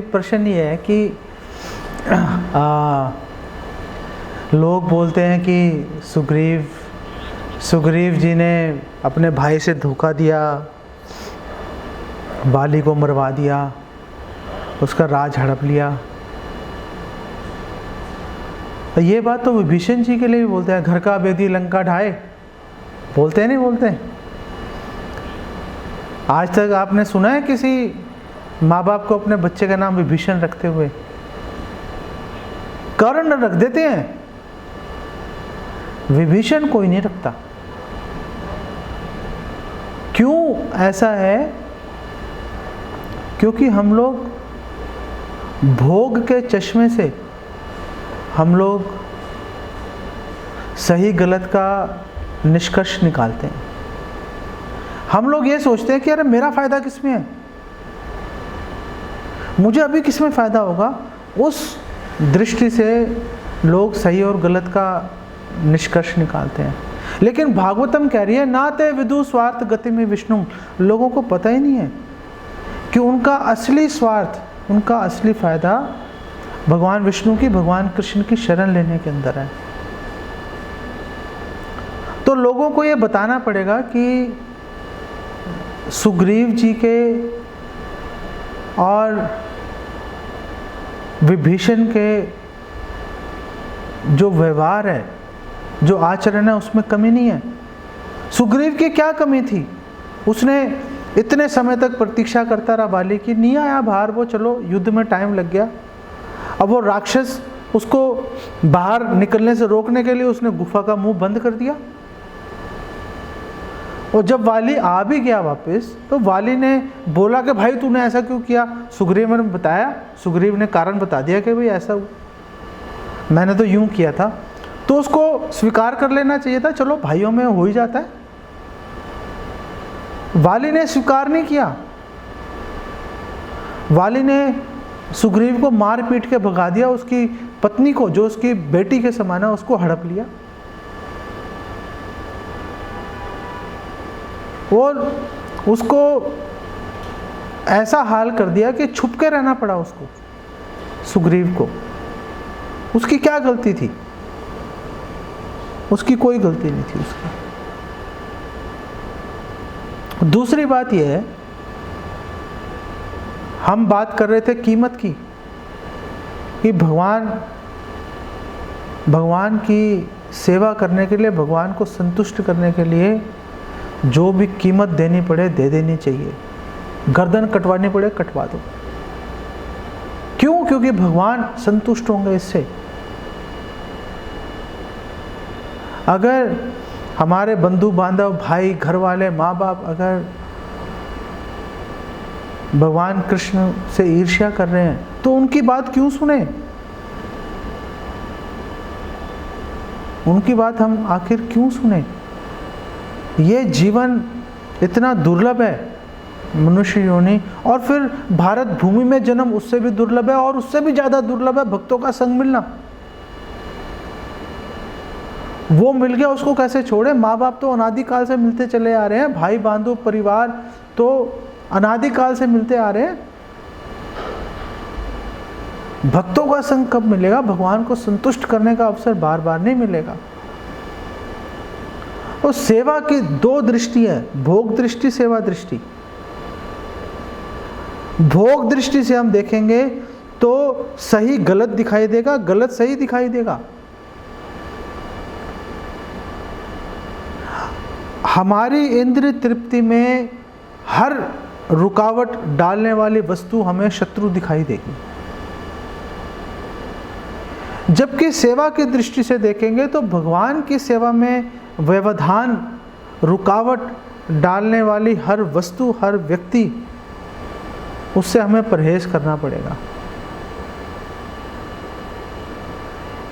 प्रश्न ये है कि लोग बोलते हैं कि सुग्रीव जी ने अपने भाई से धोखा दिया, बाली को मरवा दिया, उसका राज हड़प लिया। ये बात तो विभीषण जी के लिए भी बोलते हैं, घर का बेदी लंका ढाए, बोलते हैं नहीं बोलते? आज तक आपने सुना है किसी माँ बाप को अपने बच्चे का नाम विभीषण रखते हुए? कर्ण रख देते हैं, विभीषण कोई नहीं रखता। क्यों ऐसा है? क्योंकि हम लोग भोग के चश्मे से हम लोग सही गलत का निष्कर्ष निकालते हैं। हम लोग ये सोचते हैं कि अरे मेरा फायदा किसमें है, मुझे अभी किसमें फायदा होगा। उस दृष्टि से लोग सही और गलत का निष्कर्ष निकालते हैं। लेकिन भागवतम कह रही है ना ते विदु स्वार्थ गति में विष्णु। लोगों को पता ही नहीं है कि उनका असली स्वार्थ, उनका असली फायदा भगवान विष्णु की, भगवान कृष्ण की शरण लेने के अंदर है। तो लोगों को ये बताना पड़ेगा कि सुग्रीव जी के और विभीषण के जो व्यवहार है, जो आचरण है, उसमें कमी नहीं है। सुग्रीव की क्या कमी थी? उसने इतने समय तक प्रतीक्षा करता रहा बाली की, नहीं आया बाहर वो, चलो युद्ध में टाइम लग गया। अब वो राक्षस उसको बाहर निकलने से रोकने के लिए उसने गुफा का मुंह बंद कर दिया। और जब वाली आ भी गया वापस, तो वाली ने बोला कि भाई तूने ऐसा क्यों किया? सुग्रीव ने बताया, सुग्रीव ने कारण बता दिया कि भाई ऐसा हुआ, मैंने तो यूं किया था। तो उसको स्वीकार कर लेना चाहिए था, चलो भाइयों में हो ही जाता है। वाली ने स्वीकार नहीं किया। वाली ने सुग्रीव को मार पीट के भगा दिया, उसकी पत्नी को जो उसकी बेटी के समान है उसको हड़प लिया और उसको ऐसा हाल कर दिया कि छुप के रहना पड़ा उसको, सुग्रीव को। उसकी क्या गलती थी? उसकी कोई गलती नहीं थी उसकी। दूसरी बात यह है, हम बात कर रहे थे कीमत की, कि भगवान की सेवा करने के लिए, भगवान को संतुष्ट करने के लिए जो भी कीमत देनी पड़े दे देनी चाहिए। गर्दन कटवानी पड़े कटवा दो। क्यों? क्योंकि भगवान संतुष्ट होंगे इससे। अगर हमारे बंधु बांधव, भाई, घर वाले, माँ बाप अगर भगवान कृष्ण से ईर्ष्या कर रहे हैं तो उनकी बात क्यों सुने? उनकी बात हम आखिर क्यों सुने? ये जीवन इतना दुर्लभ है, मनुष्य योनि, और फिर भारत भूमि में जन्म उससे भी दुर्लभ है, और उससे भी ज्यादा दुर्लभ है भक्तों का संग मिलना। वो मिल गया, उसको कैसे छोड़े? माँ बाप तो अनादिकाल से मिलते चले आ रहे हैं, भाई बंधु परिवार तो अनादिकाल से मिलते आ रहे हैं। भक्तों का संग कब मिलेगा? भगवान को संतुष्ट करने का अवसर बार बार नहीं मिलेगा। तो सेवा की दो दृष्टि है, भोग दृष्टि, सेवा दृष्टि। भोग दृष्टि से हम देखेंगे तो सही गलत दिखाई देगा, गलत सही दिखाई देगा। हमारी इंद्रिय तृप्ति में हर रुकावट डालने वाली वस्तु हमें शत्रु दिखाई देगी। जबकि सेवा की दृष्टि से देखेंगे तो भगवान की सेवा में व्यवधान, रुकावट डालने वाली हर वस्तु, हर व्यक्ति, उससे हमें परहेज करना पड़ेगा।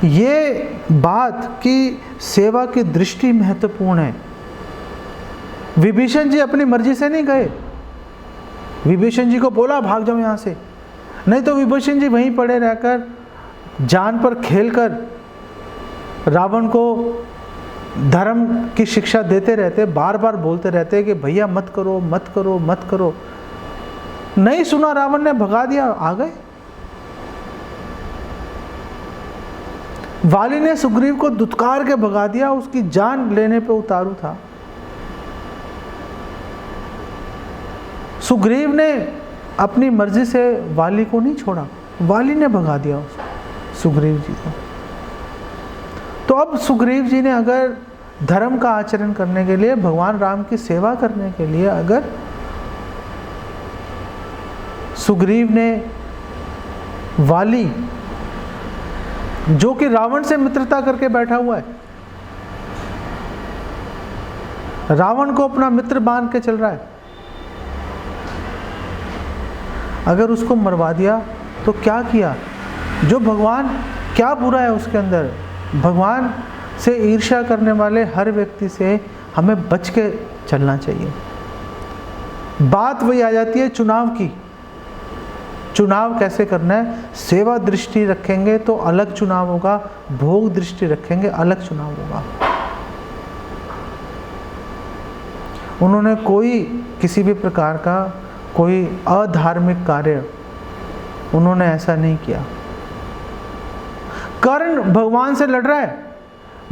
ये बात कि सेवा की दृष्टि महत्वपूर्ण है। विभीषण जी अपनी मर्जी से नहीं गए। विभीषण जी को बोला भाग जाओ यहाँ से, नहीं तो विभीषण जी वहीं पड़े रहकर जान पर खेलकर रावण को धर्म की शिक्षा देते रहते, बार बार बोलते रहते कि भैया मत करो मत करो मत करो। नहीं सुना रावण ने, भगा दिया, आ गए। वाली ने सुग्रीव को दुत्कार के भगा दिया, उसकी जान लेने पे उतारू था। सुग्रीव ने अपनी मर्जी से वाली को नहीं छोड़ा, वाली ने भगा दिया सुग्रीव जी को। तो अब सुग्रीव जी ने अगर धर्म का आचरण करने के लिए, भगवान राम की सेवा करने के लिए, अगर सुग्रीव ने वाली, जो कि रावण से मित्रता करके बैठा हुआ है, रावण को अपना मित्र मान के चल रहा है, अगर उसको मरवा दिया तो क्या किया? जो भगवान, क्या बुरा है उसके अंदर? भगवान से ईर्ष्या करने वाले हर व्यक्ति से हमें बच के चलना चाहिए। बात वही आ जाती है चुनाव की। चुनाव कैसे करना है? सेवा दृष्टि रखेंगे तो अलग चुनाव होगा, भोग दृष्टि रखेंगे अलग चुनाव होगा। उन्होंने कोई किसी भी प्रकार का कोई अधार्मिक कार्य उन्होंने ऐसा नहीं किया। कर्ण भगवान से लड़ रहा है,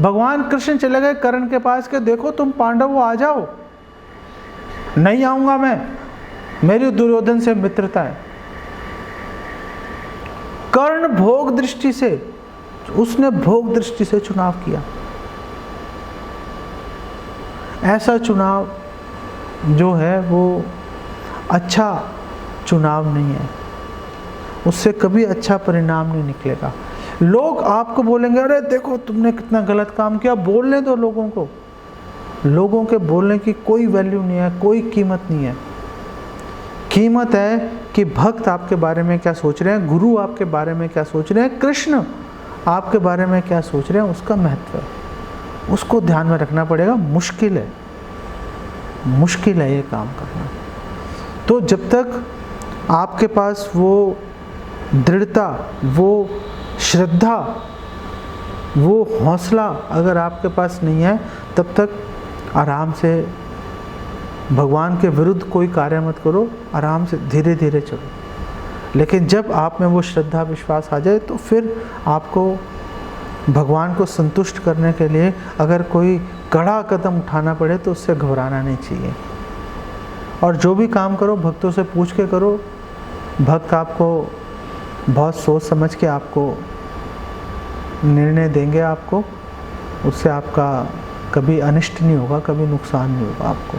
भगवान कृष्ण चले गए कर्ण के पास के, देखो तुम पांडव आ जाओ। नहीं आऊंगा मैं, मेरी दुर्योधन से मित्रता है। कर्ण भोग दृष्टि से, उसने भोग दृष्टि से चुनाव किया। ऐसा चुनाव जो है वो अच्छा चुनाव नहीं है, उससे कभी अच्छा परिणाम नहीं निकलेगा। लोग आपको बोलेंगे अरे देखो तुमने कितना गलत काम किया, बोलने दो लोगों को। लोगों के बोलने की कोई वैल्यू नहीं है, कोई कीमत नहीं है। कीमत है कि भक्त आपके बारे में क्या सोच रहे हैं, गुरु आपके बारे में क्या सोच रहे हैं, कृष्ण आपके बारे में क्या सोच रहे हैं, उसका महत्व है, उसको ध्यान में रखना पड़ेगा। मुश्किल है, मुश्किल है ये काम करना। तो जब तक आपके पास वो दृढ़ता, वो श्रद्धा, वो हौसला अगर आपके पास नहीं है, तब तक आराम से भगवान के विरुद्ध कोई कार्य मत करो, आराम से धीरे धीरे चलो। लेकिन जब आप में वो श्रद्धा विश्वास आ जाए तो फिर आपको भगवान को संतुष्ट करने के लिए अगर कोई कड़ा कदम उठाना पड़े तो उससे घबराना नहीं चाहिए। और जो भी काम करो भक्तों से पूछ के करो। भक्त आपको बहुत सोच समझ के आपको निर्णय देंगे, आपको उससे आपका कभी अनिष्ट नहीं होगा, कभी नुकसान नहीं होगा आपको।